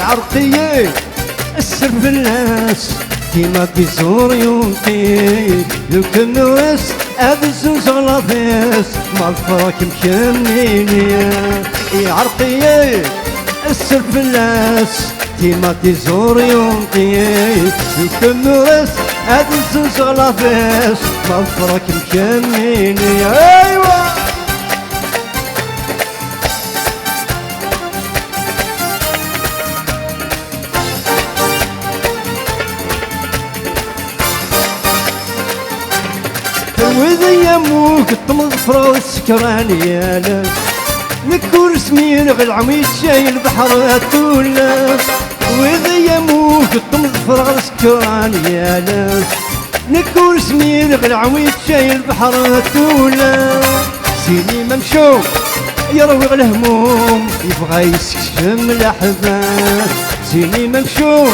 عرقي السر في الناس كيما بيزور يومتي الكنوس ابزوز غلافيس ما الفراك مكمليني عرقي السر في الناس كيما تزور يومتي الكنوس ابزوز غلافيس ما الفراك مكمليني ايوه وذي يموك الطمظفرة والسكران يالا نكور سمين غير العميد شاي البحر التولا وذي يموك الطمظفرة والسكران يالا نكور سمين غير العميد شاي البحر التولا سيني ممشوم يروي الهموم يبغى يسكشم الأحباب سيني ممشوم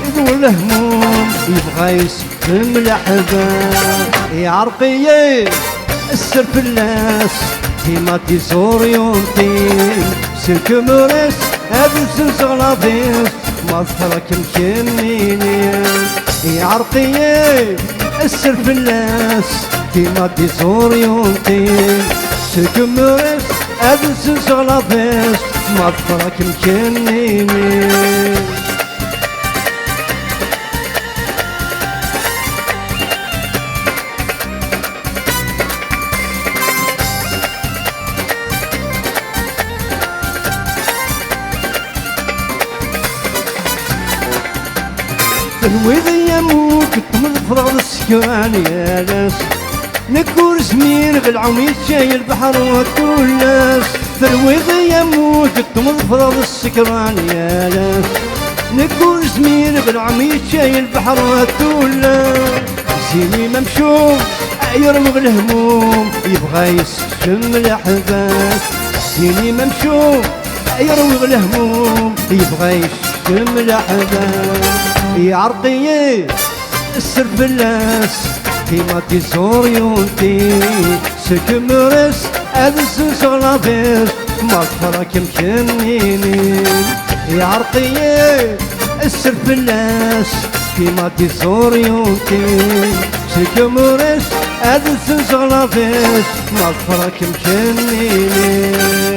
يدور الهموم يبغى يسكشم الأحباب يا عرقي السر في الناس كيما تزور يومتي سلك مورس ابزوز غلافيس ما ظفرك مكمليني يا عرقي السر في الناس كيما تزور يومتي سلك مورس ابزوز غلافيس ما ظفرك مكمليني وذي يموت الطمظفرة والسكران يا ناس نكور سمين بالعميد شاي البحر والتولاس وذي يموت الطمظفرة والسكران يا ناس نكور سمين بالعميد شاي البحر والتولاس سيني ممشوم يرمغ الهموم يبغى يسكشم الأحباب سيني ممشوم يروي الهموم يبغى يسكشم الأحباب يا عرقي السر في الناس كيما تزور يومتي سكمرس ابزوز غلافيس ما ظفرك مكمليني يا عرقي السر في الناس كيما تزور يومتي سكمرس ابزوز غلافيس ما ظفرك مكمليني